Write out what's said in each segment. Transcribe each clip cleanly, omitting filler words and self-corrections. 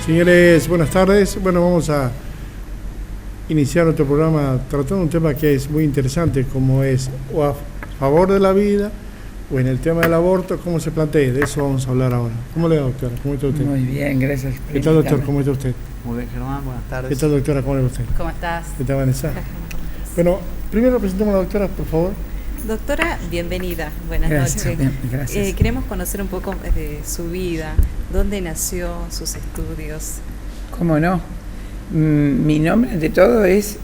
Señores, buenas tardes. Bueno, vamos a iniciar nuestro programa tratando un tema que es muy interesante, como es o a favor de la vida o en el tema del aborto, cómo se plantea. De eso vamos a hablar ahora. ¿Cómo le va, doctora? ¿Cómo está usted? Muy bien, gracias. ¿Qué tal, doctor? ¿Cómo está usted? Muy bien, Germán, buenas tardes. ¿Qué tal, doctora? ¿Cómo le va usted? ¿Cómo estás? ¿Qué tal, Vanessa? Bueno, primero presentemos a la doctora, por favor. Doctora, bienvenida. Buenas Gracias, noches. bien, gracias. Queremos conocer un poco de su vida, dónde nació, sus estudios. ¿Cómo no? Mi nombre ante todo es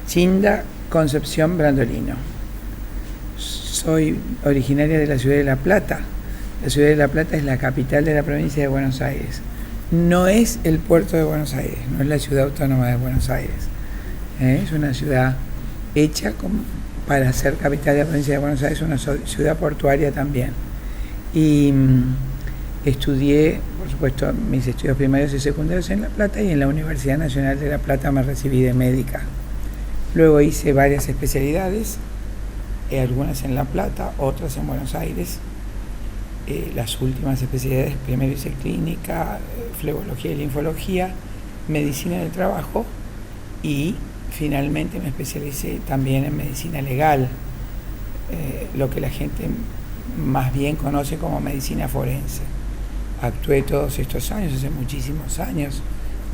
Chinda Concepción Brandolino. Soy originaria de la ciudad de La Plata. La ciudad de La Plata es la capital de la provincia de Buenos Aires. No es el puerto de Buenos Aires, no es la ciudad autónoma de Buenos Aires. Es una ciudad hecha para ser capital de la provincia de Buenos Aires, una ciudad portuaria también. Y estudié, por supuesto, mis estudios primarios y secundarios en La Plata, y en la Universidad Nacional de La Plata me recibí de médica. Luego hice varias especialidades, algunas en La Plata, otras en Buenos Aires. Las últimas especialidades, primero hice clínica, flebología y linfología, medicina del trabajo, y finalmente me especialicé también en medicina legal, lo que la gente más bien conoce como medicina forense. Actué todos estos años, hace muchísimos años,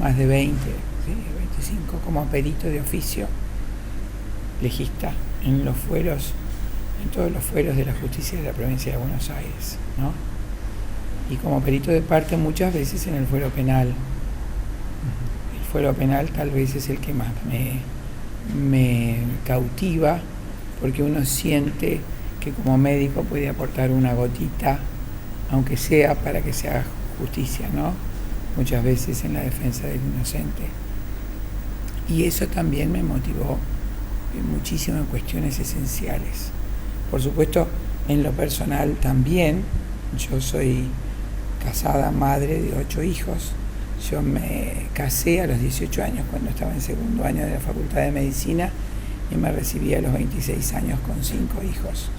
más de 20, ¿sí? 25, como perito de oficio, legista en los fueros, en todos los fueros de la justicia de la provincia de Buenos Aires, ¿no? Y como perito de parte muchas veces en el fuero penal. El fuero penal tal vez es el que más me cautiva, porque uno siente que como médico puede aportar una gotita, aunque sea para que se haga justicia, ¿no? Muchas veces en la defensa del inocente. Y eso también me motivó muchísimo en cuestiones esenciales. Por supuesto, en lo personal también. Yo soy casada, madre de 8 hijos. Yo me casé a los 18 años, cuando estaba en segundo año de la Facultad de Medicina, y me recibí a los 26 años con 5 hijos.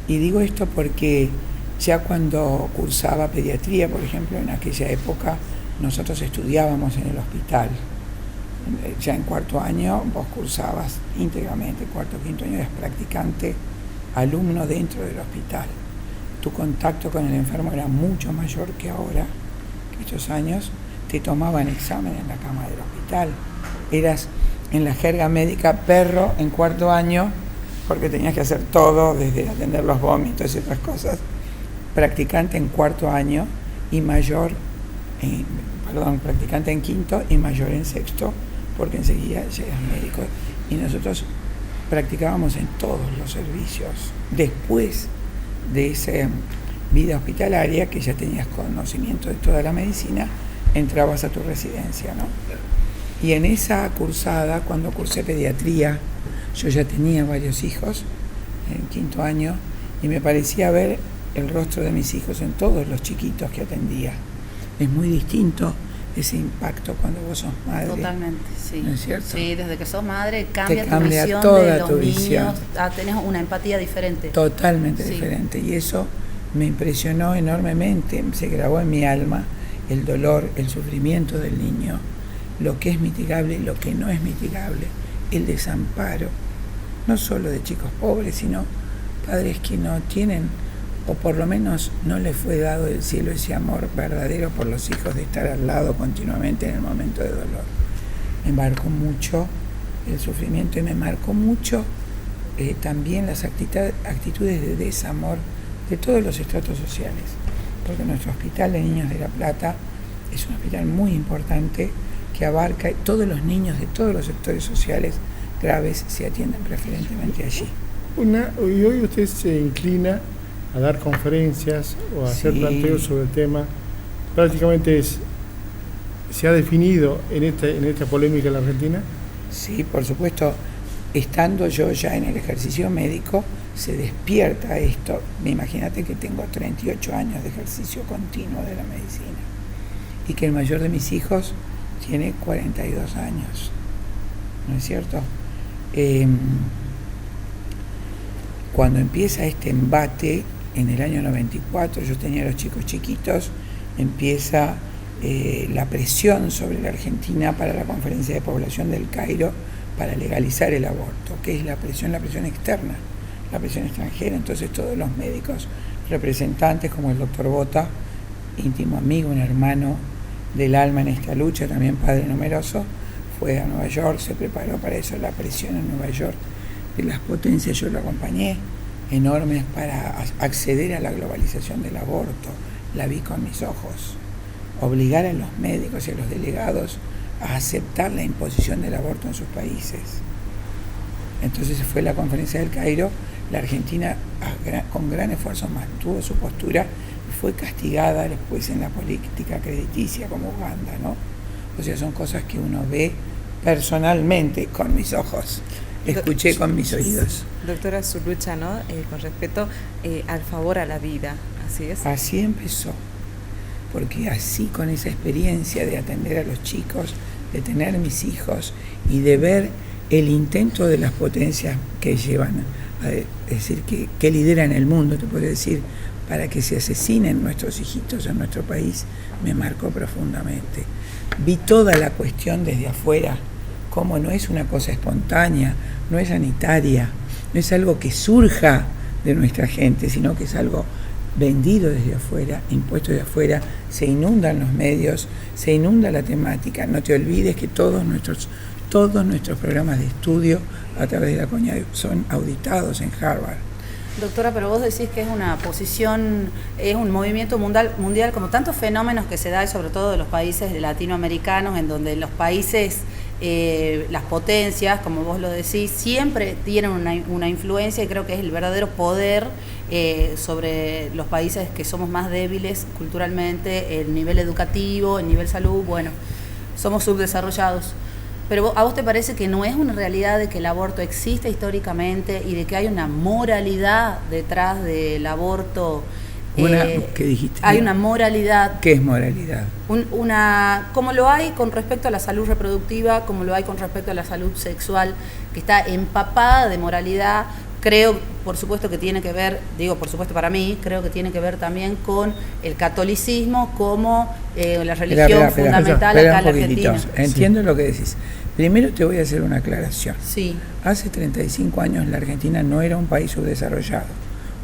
Y digo esto porque ya cuando cursaba pediatría, por ejemplo, en aquella época, nosotros estudiábamos en el hospital. Ya en cuarto año vos cursabas íntegramente, cuarto, quinto año eras practicante, alumno dentro del hospital. Tu contacto con el enfermo era mucho mayor que ahora. Estos años te tomaban examen en la cama del hospital. Eras, en la jerga médica, perro en cuarto año, porque tenías que hacer todo, desde atender los vómitos y otras cosas. Practicante en cuarto año y mayor, practicante en quinto y mayor en sexto, porque enseguida llegas médico. Y nosotros practicábamos en todos los servicios. Después de esa vida hospitalaria, que ya tenías conocimiento de toda la medicina, entrabas a tu residencia, ¿no? Y en esa cursada, cuando cursé pediatría, yo ya tenía varios hijos en quinto año, y me parecía ver el rostro de mis hijos en todos los chiquitos que atendía. Es muy distinto ese impacto cuando vos sos madre. Totalmente, sí. ¿No es cierto? Sí, desde que sos madre cambia tu cambia visión toda de los tu niños, visión. tenés una empatía diferente. Totalmente Sí. diferente. Y eso me impresionó enormemente. Se grabó en mi alma el dolor, el sufrimiento del niño, lo que es mitigable y lo que no es mitigable, el desamparo, no solo de chicos pobres, sino padres que no tienen, o por lo menos no les fue dado del cielo ese amor verdadero por los hijos, de estar al lado continuamente en el momento de dolor. Me marcó mucho el sufrimiento, y me marcó mucho también las actitudes de desamor de todos los estratos sociales, porque nuestro Hospital de Niños de La Plata es un hospital muy importante que abarca todos los niños de todos los sectores sociales graves, se atienden preferentemente allí. Y hoy usted se inclina a dar conferencias o a hacer planteos sobre el tema. Prácticamente se ha definido en esta polémica en la Argentina. Sí, por supuesto, estando yo ya en el ejercicio médico, se despierta esto. Imagínate que tengo 38 años de ejercicio continuo de la medicina, y que el mayor de mis hijos tiene 42 años, ¿no es cierto? cuando empieza este embate, en el año 94, yo tenía a los chicos chiquitos, empieza la presión sobre la Argentina para la Conferencia de Población del Cairo para legalizar el aborto. ¿Qué es la presión? La presión externa, la presión extranjera. Entonces todos los médicos representantes, como el doctor Bota, íntimo amigo, un hermano del alma en esta lucha, también padre numeroso, fue a Nueva York, se preparó para eso. La presión en Nueva York de las potencias, yo lo acompañé, enormes para acceder a la globalización del aborto. La vi con mis ojos. Obligar a los médicos y a los delegados a aceptar la imposición del aborto en sus países. Entonces fue la Conferencia del Cairo, la Argentina con gran esfuerzo mantuvo su postura y fue castigada después en la política crediticia como Uganda, ¿no? O sea, son cosas que uno ve personalmente con mis ojos, escuché con mis oídos. Doctora, su lucha, ¿no? Con respecto al favor a la vida, así es. Así empezó, porque así, con esa experiencia de atender a los chicos, de tener mis hijos y de ver el intento de las potencias que llevan, es decir, que lideran el mundo, te podría decir, para que se asesinen nuestros hijitos en nuestro país, me marcó profundamente. Vi toda la cuestión desde afuera, como no es una cosa espontánea, no es sanitaria, no es algo que surja de nuestra gente, sino que es algo vendido desde afuera, impuesto de afuera, se inundan los medios, se inunda la temática. No te olvides que todos nuestros programas de estudio a través de la CONIAE son auditados en Harvard. Doctora, pero vos decís que es una posición, es un movimiento mundial como tantos fenómenos que se da, sobre todo de los países latinoamericanos, en donde los países, las potencias, como vos lo decís, siempre tienen una influencia, y creo que es el verdadero poder sobre los países que somos más débiles culturalmente, el nivel educativo, el nivel salud, bueno, somos subdesarrollados. Pero ¿a vos te parece que no es una realidad de que el aborto existe históricamente y de que hay una moralidad detrás del aborto? ¿Qué dijiste? Hay una moralidad. ¿Qué es moralidad? Como lo hay con respecto a la salud reproductiva, como lo hay con respecto a la salud sexual, que está empapada de moralidad. Creo, por supuesto, que tiene que ver, digo por supuesto para mí, creo que tiene que ver también con el catolicismo como la religión fundamental acá en la Argentina. Entiendo lo que decís. Primero te voy a hacer una aclaración. Sí. Hace 35 años la Argentina no era un país subdesarrollado.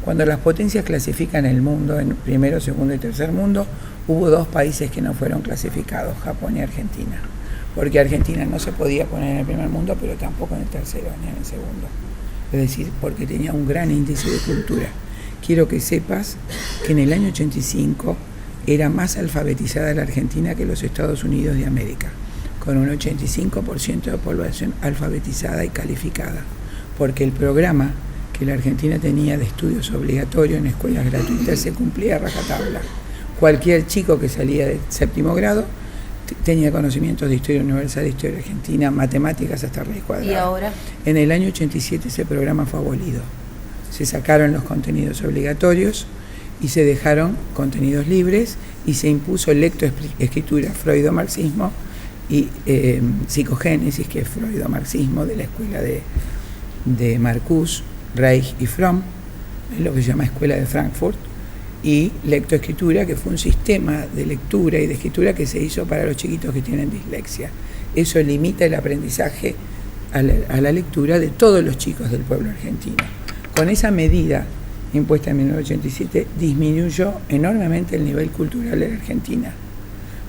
Cuando las potencias clasifican el mundo en primero, segundo y tercer mundo, hubo 2 países que no fueron clasificados, Japón y Argentina. Porque Argentina no se podía poner en el primer mundo, pero tampoco en el tercero ni en el segundo. Es decir, porque tenía un gran índice de cultura. Quiero que sepas que en el año 85 era más alfabetizada la Argentina que los Estados Unidos de América, con un 85% de población alfabetizada y calificada, porque el programa que la Argentina tenía de estudios obligatorios en escuelas gratuitas se cumplía a rajatabla. Cualquier chico que salía de 7º grado tenía conocimientos de historia universal, historia argentina, matemáticas hasta raíz cuadrada. ¿Y ahora? En el año 87 ese programa fue abolido. Se sacaron los contenidos obligatorios y se dejaron contenidos libres y se impuso lectoescritura, freudomarxismo y psicogénesis, que es freudomarxismo de la escuela de Marcuse, Reich y Fromm, es lo que se llama Escuela de Frankfurt, y lectoescritura, que fue un sistema de lectura y de escritura que se hizo para los chiquitos que tienen dislexia. Eso limita el aprendizaje a la lectura de todos los chicos del pueblo argentino. Con esa medida impuesta en 1987 disminuyó enormemente el nivel cultural de la Argentina.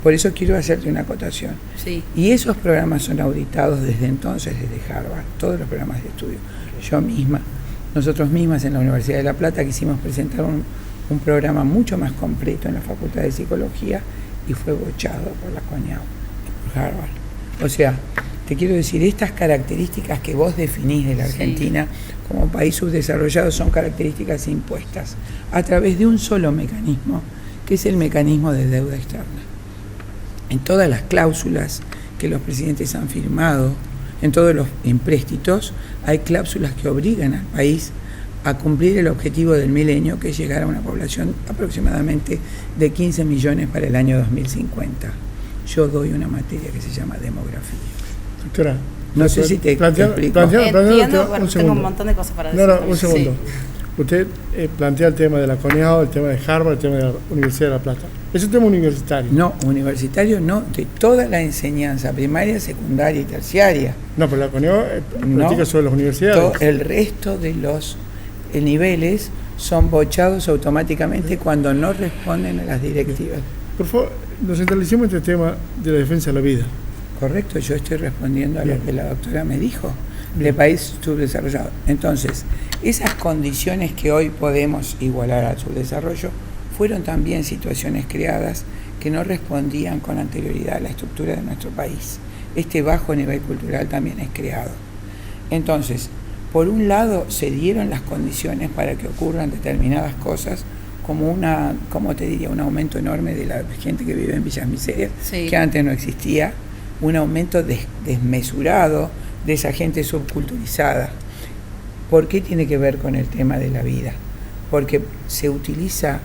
Por eso quiero hacerte una acotación. Sí. Y esos programas son auditados desde entonces, desde Harvard, todos los programas de estudio. Yo misma, nosotros mismas en la Universidad de La Plata quisimos presentar un programa mucho más completo en la Facultad de Psicología y fue bochado por la CONIAE, por Harvard. O sea, te quiero decir, estas características que vos definís de la Argentina como país subdesarrollado son características impuestas a través de un solo mecanismo, que es el mecanismo de deuda externa. En todas las cláusulas que los presidentes han firmado, en todos los empréstitos, hay cláusulas que obligan al país a cumplir el objetivo del milenio, que es llegar a una población aproximadamente de 15 millones para el año 2050. Yo doy una materia que se llama demografía. Doctora, No sé si te explico. Entiendo, bueno, un tengo segundo. un montón de cosas para decir. No, también. un segundo. Sí. Usted plantea el tema de la CONEAO, el tema de Harvard, el tema de la Universidad de La Plata. Es un tema universitario. No, universitario no, de toda la enseñanza primaria, secundaria y terciaria. No, pero la CONEAO platica No, sobre las universidades. El resto de los niveles son bochados automáticamente cuando no responden a las directivas. Por favor, nos centralicemos en este tema de la defensa de la vida. Correcto, yo estoy respondiendo a Bien. lo que la doctora me dijo, de país subdesarrollado. Entonces, esas condiciones que hoy podemos igualar al subdesarrollo fueron también situaciones creadas que no respondían con anterioridad a la estructura de nuestro país. Este bajo nivel cultural también es creado. Entonces, por un lado se dieron las condiciones para que ocurran determinadas cosas, como un aumento enorme de la gente que vive en villas miserias, Sí. que antes no existía, un aumento desmesurado de esa gente subculturizada. ¿Por qué tiene que ver con el tema de la vida? Porque se utiliza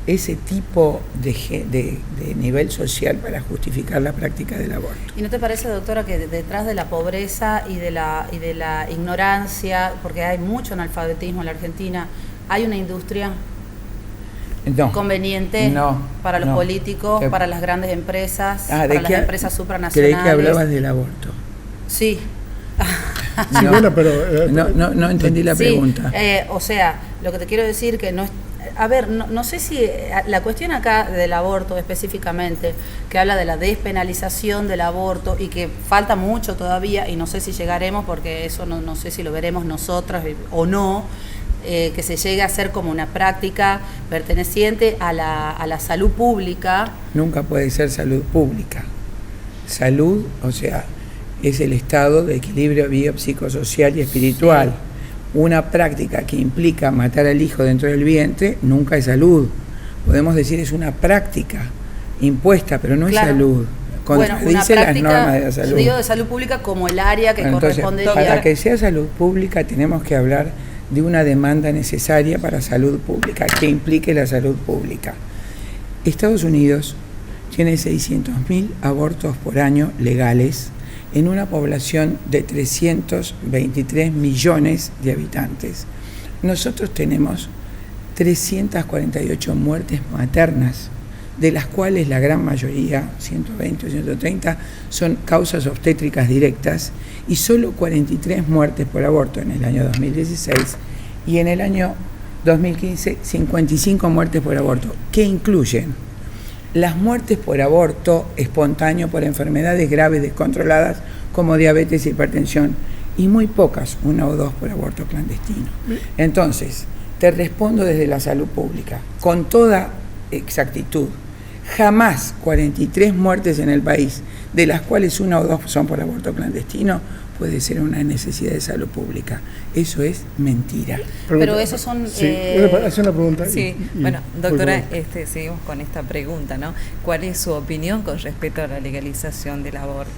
ese tipo de nivel social para justificar la práctica del aborto. ¿Y no te parece, doctora, que detrás de la pobreza y de la ignorancia, porque hay mucho analfabetismo en la Argentina, hay una industria No, conveniente no, para los no. políticos, Te- para las grandes empresas, ¿de para las qué empresas creí supranacionales? que hablabas del aborto? Sí. Sí, No. bueno, pero... No entendí la Sí, pregunta. o sea, lo que te quiero decir que no es... A ver, no sé si la cuestión acá del aborto específicamente, que habla de la despenalización del aborto y que falta mucho todavía, y no sé si llegaremos, porque eso no sé si lo veremos nosotras o no, que se llegue a hacer como una práctica perteneciente a la salud pública. Nunca puede ser salud pública. Salud, o sea, es el estado de equilibrio biopsicosocial y espiritual. Una práctica que implica matar al hijo dentro del vientre nunca es salud. Podemos decir es una práctica impuesta, pero no Claro. es salud. Contradice las normas de la salud. Digo de salud pública como el área que Bueno, entonces, correspondería. para que sea salud pública tenemos que hablar de una demanda necesaria para salud pública, que implique la salud pública. Estados Unidos tiene 600.000 abortos por año legales en una población de 323 millones de habitantes. Nosotros tenemos 348 muertes maternas, de las cuales la gran mayoría, 120 o 130, son causas obstétricas directas, y solo 43 muertes por aborto en el año 2016, y en el año 2015 55 muertes por aborto, que incluyen las muertes por aborto espontáneo por enfermedades graves descontroladas como diabetes e hipertensión, y muy pocas, 1 o 2 por aborto clandestino. Entonces, te respondo desde la salud pública, con toda exactitud. Jamás 43 muertes en el país, de las cuales 1 o 2 son por aborto clandestino, puede ser una necesidad de salud pública. Eso es mentira. Pero esos son... Sí, voy a hacer una pregunta. Sí, y bueno, voy doctora, con- seguimos con esta pregunta, ¿no? ¿Cuál es su opinión con respecto a la legalización del aborto?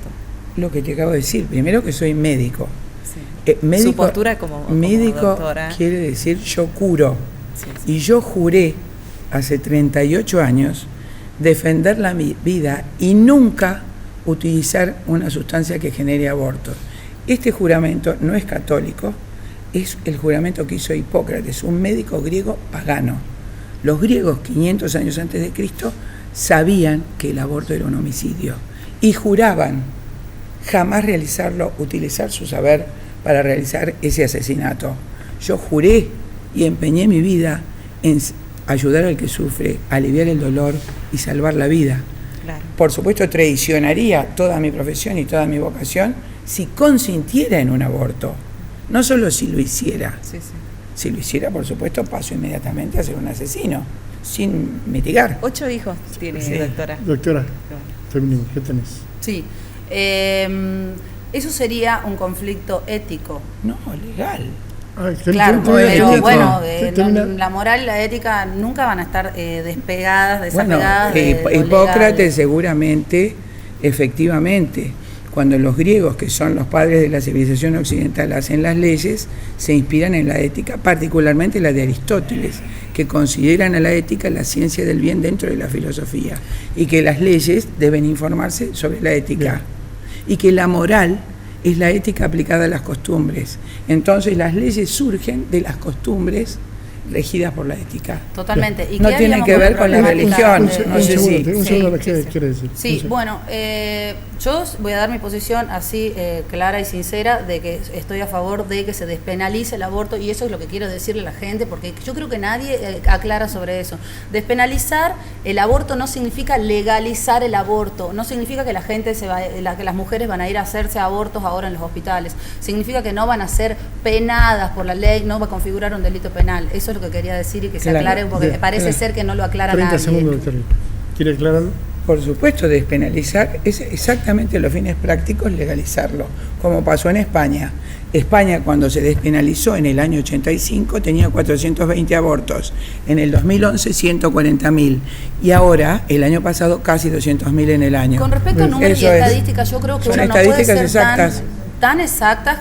Lo que te acabo de decir, primero que soy médico. Sí. Médico, Su postura como médico doctora. quiere decir yo curo. Sí, sí. Y yo juré hace 38 años defender la vida y nunca utilizar una sustancia que genere aborto. Este juramento no es católico, es el juramento que hizo Hipócrates, un médico griego pagano. Los griegos, 500 años antes de Cristo, sabían que el aborto era un homicidio y juraban jamás utilizar su saber para realizar ese asesinato. Yo juré y empeñé mi vida en ayudar al que sufre, aliviar el dolor y salvar la vida. Claro. Por supuesto, traicionaría toda mi profesión y toda mi vocación si consintiera en un aborto, no solo si lo hiciera. Sí, sí. Si lo hiciera, por supuesto, paso inmediatamente a ser un asesino, sin mitigar. 8 hijos tiene, Sí. doctora. Doctora, terminemos. ¿Qué tenés? Sí. Eso sería un conflicto ético. No, legal. Claro, termina pero ético. bueno, Termina- la moral y la ética nunca van a estar despegadas, Bueno, desapegadas de lo Hipócrates legal. seguramente, efectivamente, cuando los griegos, que son los padres de la civilización occidental, hacen las leyes, se inspiran en la ética, particularmente la de Aristóteles, que consideran a la ética la ciencia del bien dentro de la filosofía, y que las leyes deben informarse sobre la ética, y que la moral es la ética aplicada a las costumbres. Entonces las leyes surgen de las costumbres regidas por la ética. Totalmente. ¿Y No qué tiene haríamos que con ver con la problemática religión. No sé si. Un segundo, ¿qué quiere decir? Sí, bueno, yo voy a dar mi posición así clara y sincera de que estoy a favor de que se despenalice el aborto, y eso es lo que quiero decirle a la gente, porque yo creo que nadie aclara sobre eso. Despenalizar el aborto no significa legalizar el aborto, no significa que la gente que las mujeres van a ir a hacerse abortos ahora en los hospitales, significa que no van a ser penadas por la ley, no va a configurar un delito penal. Eso es lo que quería decir y que se aclare, porque parece ser que no lo aclara 30 nadie. segundos, doctor. ¿Quiere aclararlo? Por supuesto, despenalizar es exactamente los fines prácticos legalizarlo, como pasó en España. España, cuando se despenalizó en el año 85, tenía 420 abortos, en el 2011 140.000 y ahora, el año pasado, casi 200.000 en el año. Con respecto a números y estadísticas, yo creo que son uno no puede estadísticas ser exactas. tan exactas.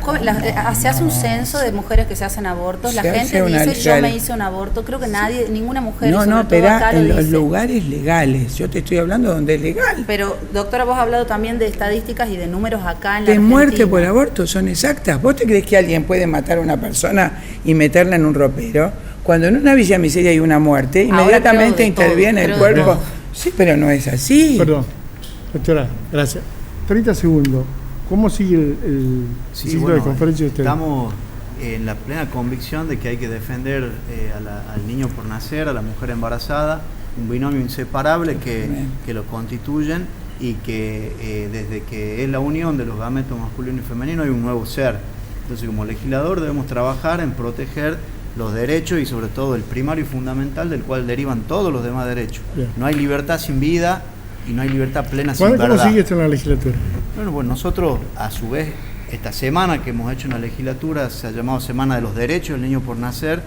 Se hace un censo de mujeres que se hacen abortos, la Se gente hace una dice yo legal. me hice un aborto, creo que nadie, ninguna mujer, No, sobre todo pero acá, lo en los dice. lugares legales, yo te estoy hablando donde es legal. Pero, doctora, vos has hablado también de estadísticas y de números acá en la De muerte Argentina. por aborto son exactas. ¿Vos te crees que alguien puede matar a una persona y meterla en un ropero? Cuando en una Villa Miseria hay una muerte, Ahora inmediatamente creo de interviene todo, el creo de cuerpo. todo. Sí, pero no es así. Perdón, doctora, gracias. 30 segundos. ¿Cómo sigue el ciclo de conferencia de ustedes? Estamos en la plena convicción de que hay que defender al niño por nacer, a la mujer embarazada, un binomio inseparable que lo constituyen y que desde que es la unión de los gametos masculino y femenino hay un nuevo ser. Entonces, como legislador debemos trabajar en proteger los derechos y sobre todo el primario y fundamental del cual derivan todos los demás derechos. Bien. No hay libertad sin vida y no hay libertad plena sin ¿Cómo verdad. sigue esto en la legislatura? Bueno, nosotros a su vez, esta semana que hemos hecho en la legislatura se ha llamado Semana de los Derechos del Niño por Nacer.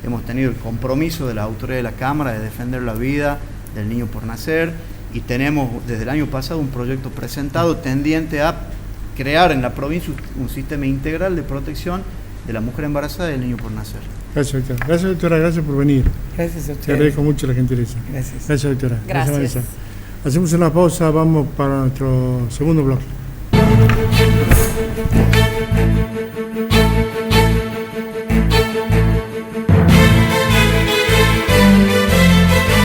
Hemos tenido el compromiso de las autoridades de la Cámara de defender la vida del niño por nacer y tenemos desde el año pasado un proyecto presentado tendiente a crear en la provincia un sistema integral de protección de la mujer embarazada y del niño por nacer. Gracias, doctora. Gracias, doctora. Gracias por venir. Gracias a Te ustedes. agradezco mucho la gentileza. Gracias. Gracias, doctora. Gracias. Vanessa. Hacemos una pausa, vamos para nuestro segundo bloque.